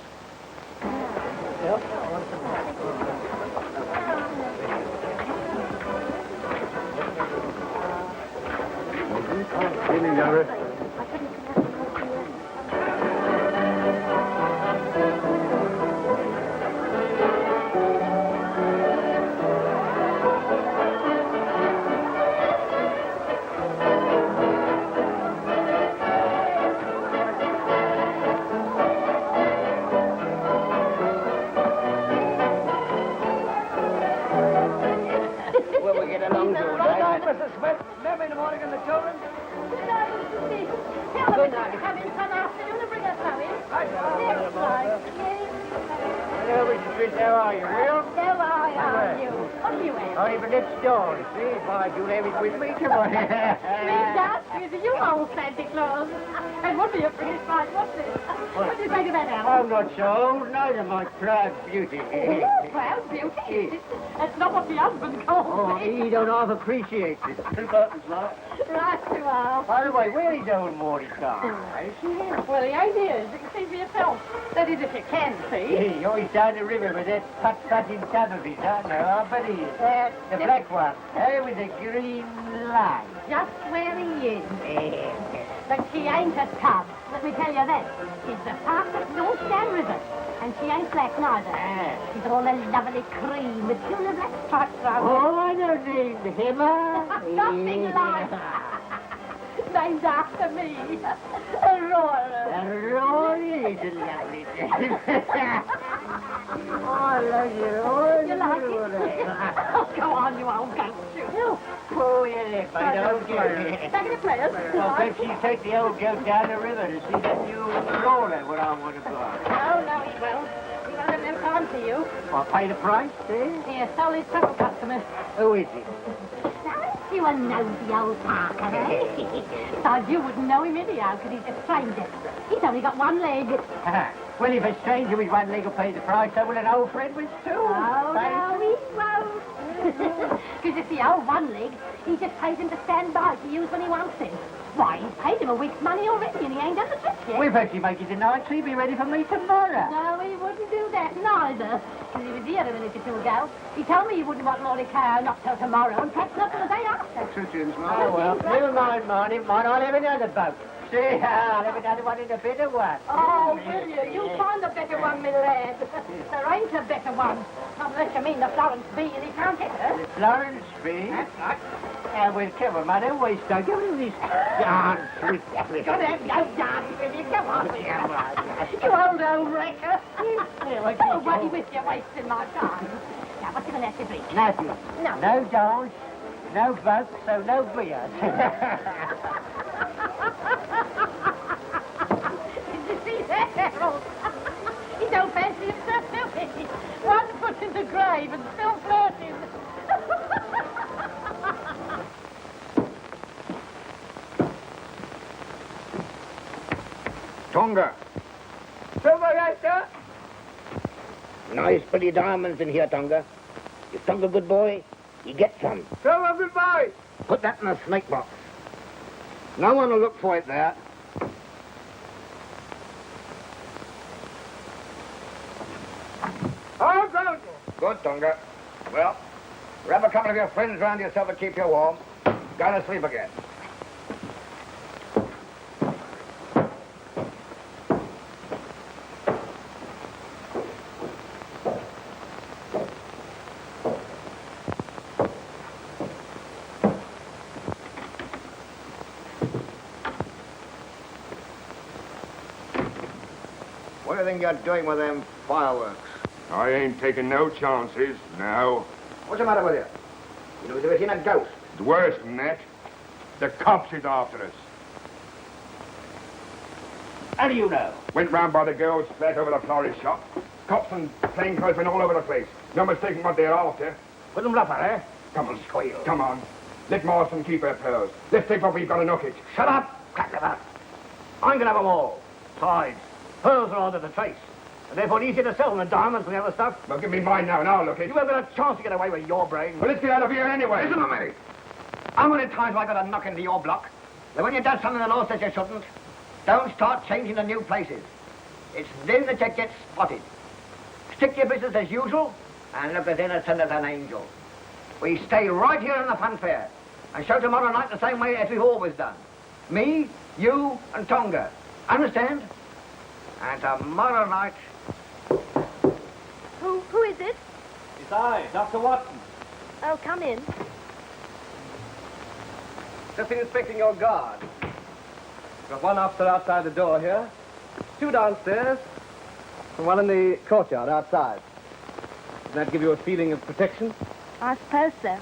Evening, Delray. How are you, Will? How are you? What are you at? Oh, but let's go. See, if I do have it with me, come on. You old Santa Claus. And what are you pretty fine? What's this? What do you think of that, Al? I'm not so old, neither my proud beauty. Oh, proud beauty? That's not what the husband calls me. He don't half appreciate it. Two buttons, right? Right you are. By the way, where is old Mordecai? Is he here? Well, he ain't here. You can see for yourself. That is, if you can see. He always down the river with that putt-putt in some of his, huh? No, I bet he is. The black one, with the green line. Just where he is. But she ain't a tub. Let me tell you that. She's the fastest North Down River. And she ain't black neither. She's all a lovely cream with silver black stripes around her. Oh, I don't need him, Nothing like. Named after me. Aurora. Aurora is a lovely name. Oh, I love you. Oh, You like it? Oh, go on, you old goat. Oh, yeah, I don't get it. Back in the place. I'll bet you take the old goat down the river to see that new roller what I want to buy. No, he won't. He won't have no time for you. I'll pay the price, eh? Here, sell these purple customers. Who is it? You a nosy old Parker, eh? Besides, you wouldn't know him anyhow, because he's a stranger. He's only got one leg. Well, if a stranger with one leg will pay the price, so will an old friend with two. Oh, no, he won't. Because if the old one leg, he just pays him to stand by to use when he wants him. Why, he's paid him a week's money already, and he ain't done the trick yet. We've actually make it tonight, so he'll be ready for me tomorrow. No, he wouldn't do that neither. Because he was here a minute or two ago. He told me he wouldn't want Mordecai not till tomorrow, and perhaps not till the day after. Oh, well, never mind, Marty. I'll have another boat. see how. Everybody wanted a better one. Oh, will you? You'll find a better one, my lad. There ain't a better one. Unless you mean the Florence Bee and he can't get her. The Florence Bee? That's right. Well, come on, man. Don't waste time. Give me this dance. Go there, go dance with you. Come on. You old wrecker. Go away with you, wasting my time. Now, what's it going to have to drink? Nothing. No. No dance, no buzz, so no beer. Did you see that, Harold? He don't fancy himself, do he? 1 foot in the grave and still flirting. Tonga. Silver, nice pretty diamonds in here, Tonga. If Tonga good boy, you get some. Silver, good boy. Put that in a snake box. No one will look for it there. Oh, good. Good, Tonga. Well, grab a couple of your friends round yourself and keep you warm. Go to sleep again. What do you think you're doing with them fireworks? I ain't taking no chances, now. What's the matter with you? You know, you've seen a ghost. It's worse than that. The cops is after us. How do you know? Went round by the girls' flat over the florist shop. Cops and plainclothes been all over the place. No mistaking what they're after. Put them bluffer, eh? Come on, squeal. Come on. Let Marston keep her pearls. Let's take what we've got and knock it. Shut up, crackliver. I'm gonna have them all. Besides, pearls are under the trace. And therefore easier to sell than the diamonds and the other stuff. Well, give me mine now and I'll look it. You haven't got a chance to get away with your brain. Well, let's get out of here anyway. Listen to me. How many times have I got to knock into your block? That when you've done something the law says you shouldn't, don't start changing to new places. It's then that you get spotted. Stick to your business as usual and look as innocent as an angel. We stay right here in the fun fair and show tomorrow night the same way as we've always done. Me, you, and Tonga. Understand? And tomorrow night... Who is it? It's I, Dr. Watson. Oh, come in. Just been inspecting your guard. Got one officer outside the door here, 2 downstairs, and 1 in the courtyard outside. Doesn't that give you a feeling of protection? I suppose so. It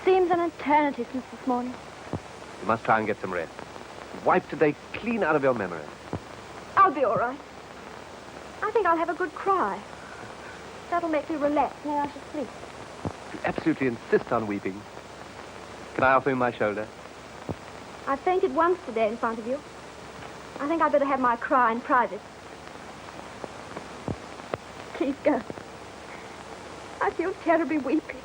seems an eternity since this morning. You must try and get some rest. Wipe today clean out of your memory. I'll be all right. I think I'll have a good cry. That'll make me relax, and then I shall sleep. You absolutely insist on weeping. Can I offer you my shoulder? I fainted once today in front of you. I think I'd better have my cry in private. Please go. I feel terribly weepy.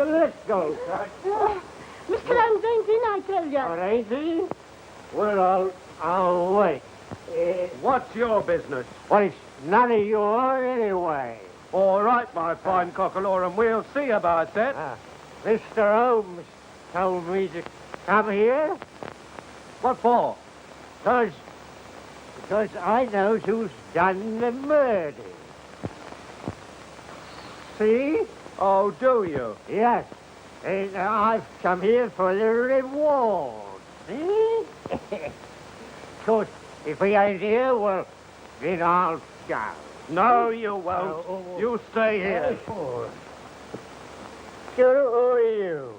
Let's go. Mr. Holmes ain't in, I tell you. All ain't he? Well, I'll wait. What's your business? Well, it's none of yours anyway. All right, my fine cockalorum, we'll see about that. Mr. Holmes told me to come here. What for? Because I knows who's done the murder. See? Oh, do you? Yes. And I've come here for the reward. See? Of course, if he ain't here, well, then I'll go. No, you won't. You stay here. Who are you?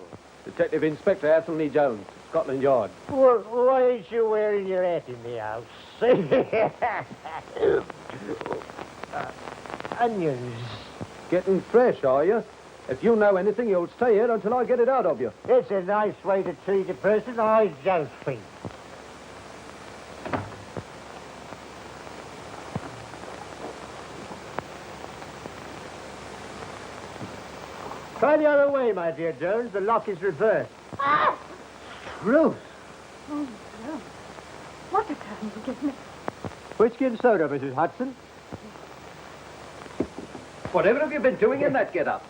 Detective Inspector Athelney Jones, Scotland Yard. Well, why ain't you wearing your hat in the house? Onions. Getting fresh, are you? If you know anything, you'll stay here until I get it out of you. It's a nice way to treat a person, I just think. Try the other way, my dear Jones. The lock is reversed. Ah! Truth. Oh, no. What a time. couldn't forgive me. Whiskey and soda, Mrs. Hudson. Whatever have you been doing in that get-up?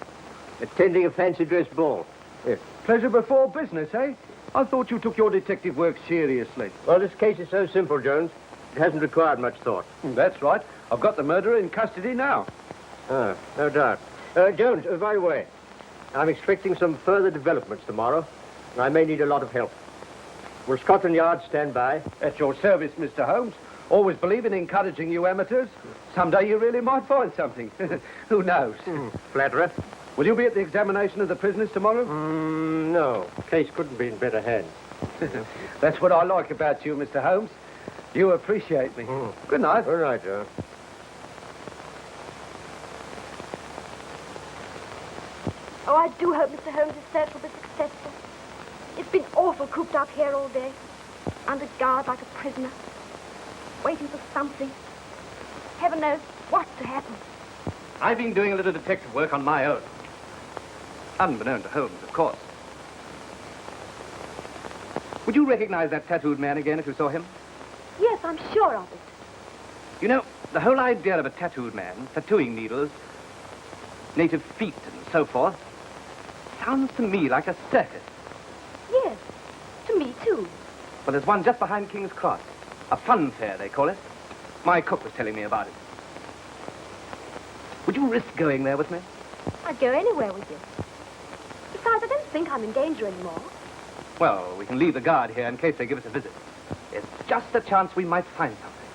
Attending a fancy dress ball. Yes. Pleasure before business, eh? I thought you took your detective work seriously. Well, this case is so simple, Jones. It hasn't required much thought. That's right. I've got the murderer in custody now. Ah, no doubt. Jones, by the way, I'm expecting some further developments tomorrow. I may need a lot of help. Will Scotland Yard stand by? At your service, Mr. Holmes. Always believe in encouraging you amateurs. Someday you really might find something. Who knows? Flatterer. Will you be at the examination of the prisoners tomorrow? No. Case couldn't be in better hands. That's what I like about you, Mr. Holmes. You appreciate me. Good night. Good night, Jones. Oh, I do hope Mr. Holmes' search will be successful. It's been awful cooped up here all day, under guard like a prisoner, waiting for something. Heaven knows what to happen. I've been doing a little detective work on my own. Unbeknown to Holmes, of course. Would you recognize that tattooed man again if you saw him? Yes, I'm sure of it. You know, the whole idea of a tattooed man, tattooing needles, native feet and so forth, sounds to me like a circus. Yes, to me too. Well, there's one just behind King's Cross. A fun fair, they call it. My cook was telling me about it. Would you risk going there with me? I'd go anywhere with you. Besides, I don't think I'm in danger anymore. Well, we can leave the guard here in case they give us a visit. It's just a chance we might find something.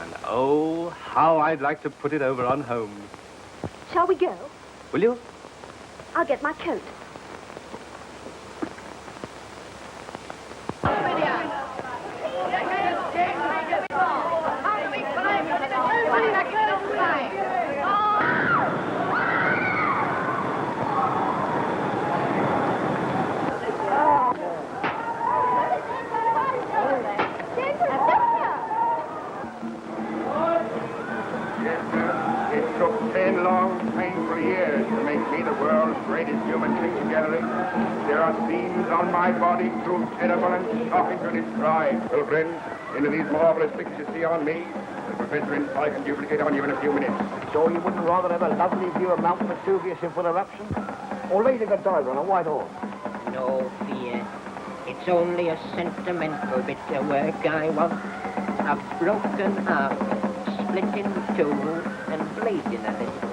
And oh, how I'd like to put it over on Holmes. Shall we go? Will you? I'll get my coat. It took 10 long, painful years to make me the world's greatest human picture gallery. There are scenes on my body too terrible and shocking to describe. Well, friends, into these marvelous pictures you see on me, the Professor inside can duplicate on you in a few minutes. So you wouldn't rather have a lovely view of Mount Vesuvius in full eruption? Or Lady Godiva on a white horse? No fear. It's only a sentimental bit of work I want. A broken arm, split in two, and bleeding a little.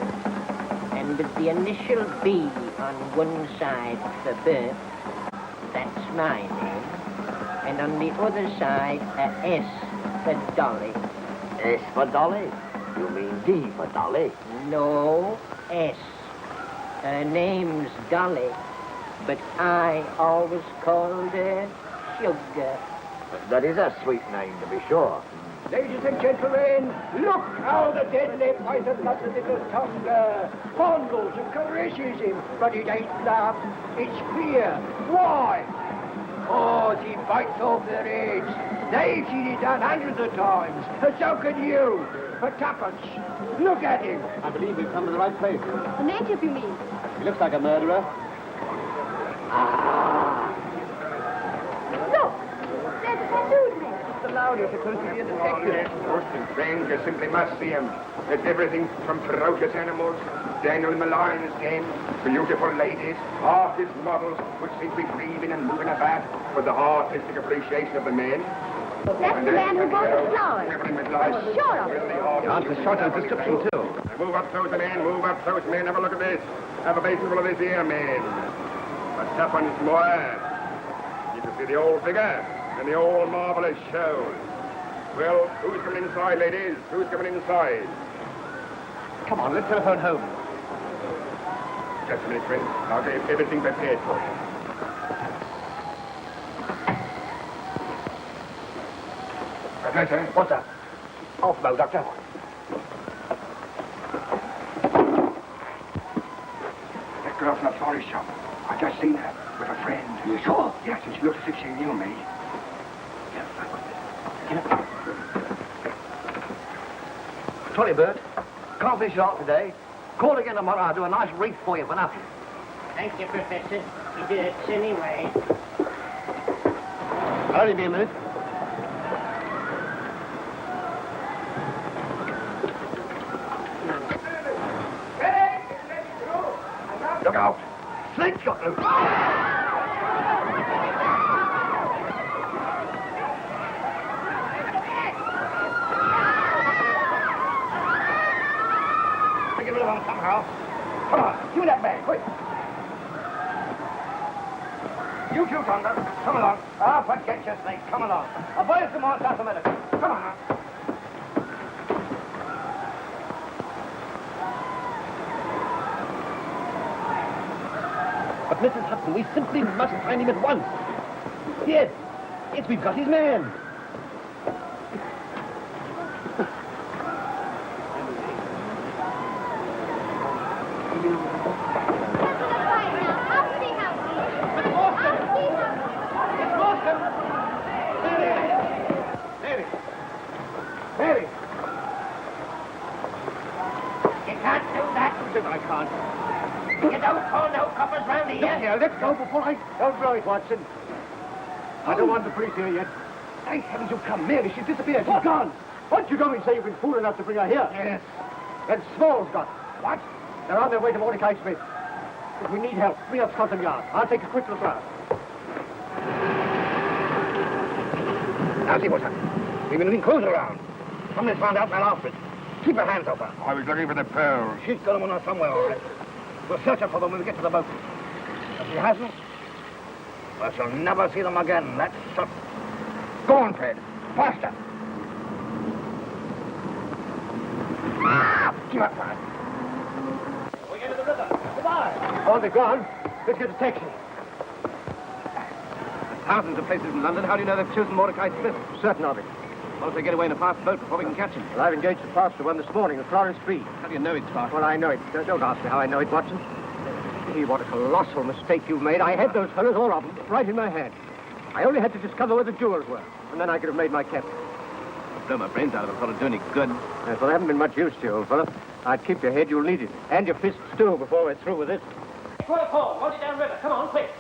And with the initial B on one side for birth, that's my name. And on the other side, a S for Dolly. S for Dolly? You mean D for Dolly? No, S. Her name's Dolly, but I always called her Sugar. That is a sweet name, to be sure. Ladies and gentlemen, look how the deadly poison got the little tumbler. Fondles and caresses him, but it ain't love, it's fear. Why? Oh, he bites off their heads. They've seen it done hundreds of times, and so can you. For tuppence. Look at him. I believe we've come to the right place. The native, you mean? He looks like a murderer. Look! There's a tattooed man. Allowed you supposed to be a detective. Most and strange, you simply must see him. There's everything from ferocious animals, Daniel in the lion's den, beautiful ladies, artist models, which seem to be breathing and moving about with the artistic appreciation of the men. That's the man who bought the flowers. I'm sure of it. Answer short of description, too. Move up, those men, move up, those men. Have a look at this. Have a basinful of this here, men. A tuppence more. You can see the old figure and the old marvelous show. Well, who's coming inside, ladies? Who's coming inside? Come on, let's telephone home. Just a minute, friend. I'll get everything prepared for you. Professor? What's that? Off bow, Doctor. That girl from the florist shop. I just seen her with a friend. You sure? Yes, and she looks as if she knew me. Sorry, Bert. Can't be sharp today. Call again tomorrow. I'll do a nice wreath for you for nothing. Thank you, Professor. You did it anyway. I'll only be a minute. Look out. Flint's got loose. Get rid of him somehow. Come on, give me that bag, quick. You too, Tonga. Come along. Ah, forget your snake. Come along. I'll buy you some more South America. Come on now. But Mrs. Hudson, we simply must find him at once. Yes. Yes, we've got his man. Let's go before I... Don't blow it, Watson. I don't want the police here yet. Thank heavens you've come. Mary, she's disappeared. She's gone. What you don't mean say you've been fool enough to bring her here? Yes. And Small's got. What? They're on their way to Mordecai Smith. If we need help, bring up Scotland Yard. I'll take a quick look round. Now see what's happened. We've been looking close around. Somebody's found out and after it. Keep your hands open. I was looking for the pearls. She's got them on her somewhere, all right. We'll search her for them when we get to the boat. If she hasn't, well, she'll never see them again. That's certain. Go on, Fred. Faster. Keep up, Fred. We're into the river. Goodbye. Oh, they're gone. Let's get a taxi. Thousands of places in London. How do you know they've chosen Mordecai Smith? Certain of it. What if they get away in a fast boat before we can catch him? Well, I've engaged a faster one this morning, the Florence Free. How do you know it's fast? Well, I know it. Don't ask me how I know it, Watson. Gee, what a colossal mistake you've made. I had those fellows, all of them, right in my hand. I only had to discover where the jewels were, and then I could have made my capture. Blow my brains out of it. Thought it'd do any good. Yes, well, they haven't been much use to you, old fellow. I'd keep your head. You'll need it. And your fists, too, before we're through with this. Work home. Hold it down river. Come on, quick.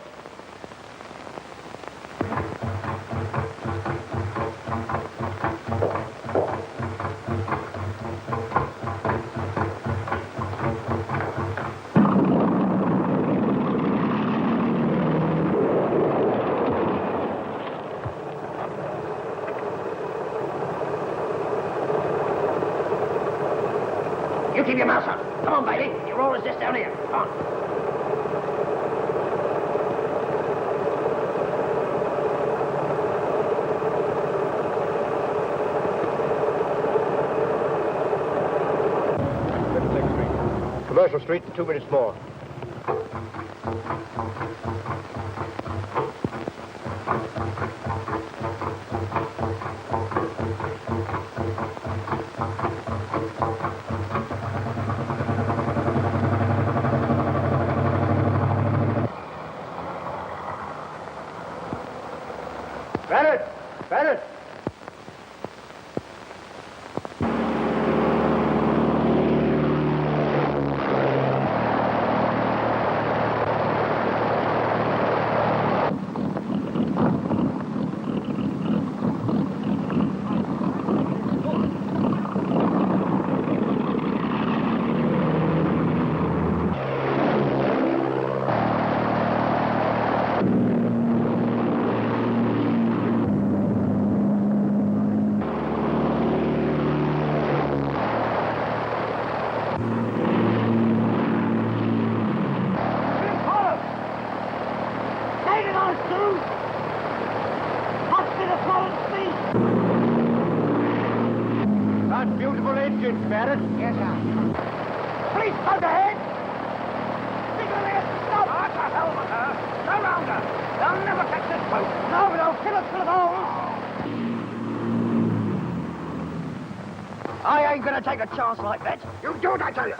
You keep your mouth shut. Come on, baby. You're all resist down here. Come on. Commercial Street in 2 minutes more. Bennett! Bennett! That beautiful engine, Barrett. Yes, sir. Police boat ahead! Signal stop! What the hell with her? Go round her! They'll never catch this boat. No, but they'll kill us for the whole. I ain't gonna take a chance like that. You do it, I tell you.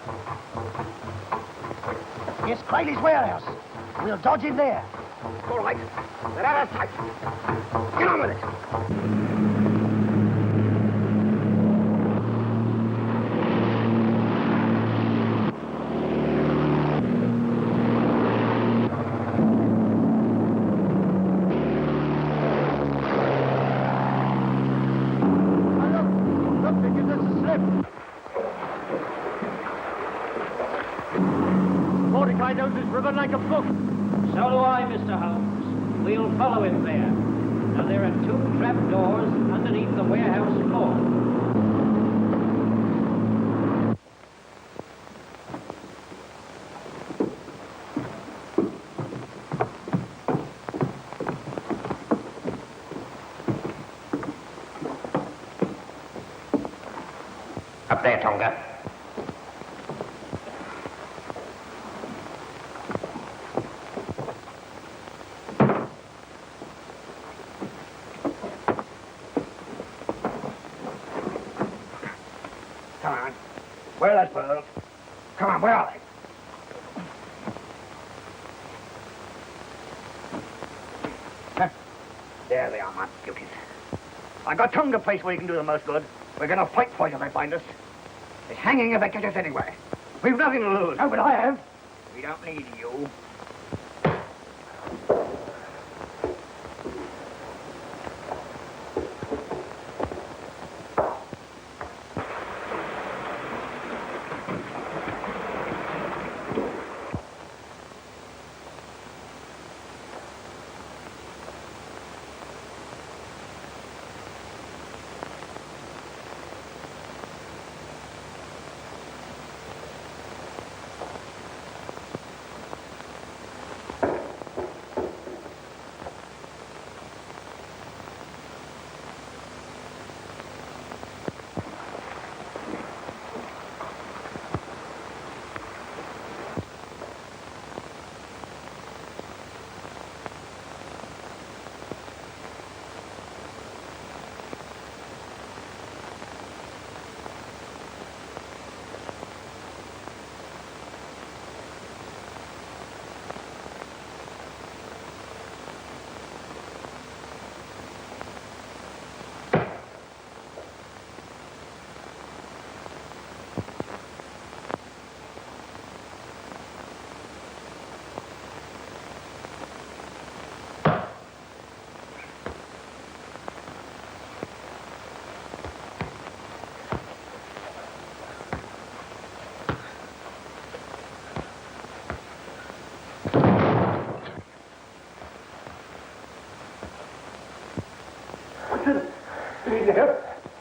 It's Crayley's warehouse. We'll dodge him there. All right. They're out of sight. Get on with it. Mordecai knows this river like a book. So do I, Mr. Holmes. We'll follow him there. Now, there are 2 trap doors underneath the warehouse floor. Up there, Tonga. Come on. Where are those pearls? Come on, where are they? Huh. There they are, my beauties. I got Tonga place where you can do the most good. We're going to fight for you if they find us. It's hanging if they catch us anyway. We've nothing to lose. Oh, but I have. We don't need you.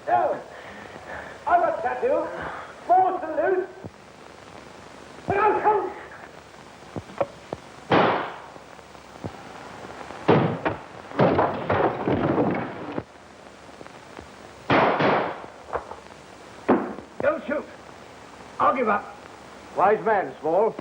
No. I've got tattoo. More salute. But I'll come. Don't shoot. I'll give up. Wise man, Small.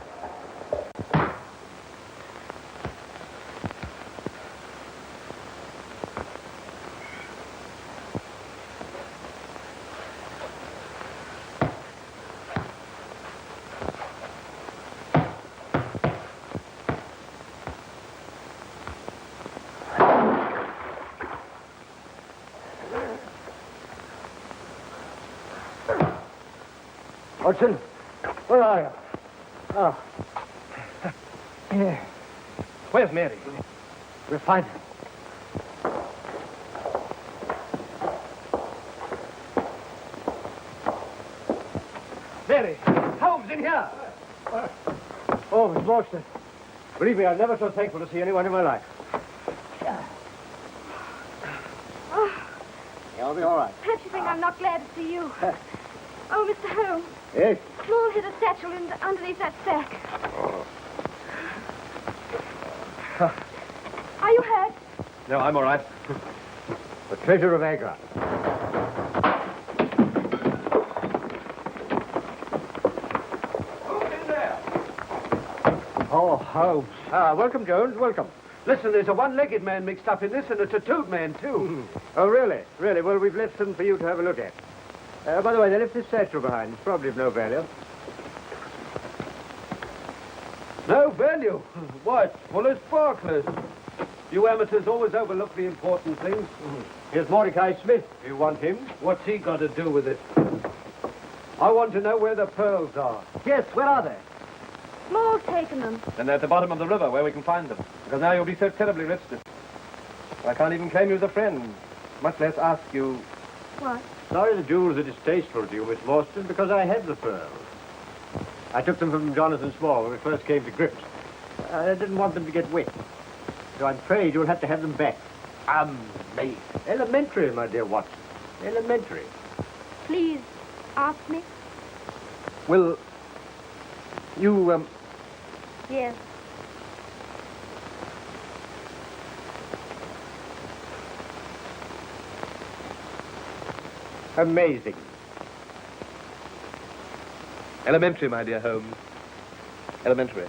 Watson, where are you? Oh. Yeah. Where's Mary? We'll find her. Mary, Holmes in here. Oh, Miss Morstan. Believe me, I'm never so thankful to see anyone in my life. You'll be all right. Perhaps you think I'm not glad to see you. Oh, Mr. Holmes. Yes? Small hid a satchel underneath that sack. Are you hurt? No, I'm all right. The treasure of Agra. Who's in there? Oh, Holmes. Welcome, Jones. Welcome. Listen, there's a one-legged man mixed up in this and a tattooed man, too. Oh, really? Really? Well, we've left some for you to have a look at. By the way, they left this satchel behind. It's probably of no value. No value? Why, it's full of sparklers. You amateurs always overlook the important things. Here's Mordecai Smith. Do you want him? What's he got to do with it? I want to know where the pearls are. Yes, where are they? Small's taken them. And they're at the bottom of the river where we can find them. Because now you'll be so terribly rich that I can't even claim you as a friend, much less ask you... What? Sorry the jewels are distasteful to you, Miss Morstan, because I had the pearls. I took them from Jonathan Small when we first came to grips. I didn't want them to get wet. So I'm afraid you'll have to have them back. Amazing. Elementary, my dear Watson. Elementary. Please, ask me. Will you, Yes. Amazing. Elementary, my dear Holmes. Elementary.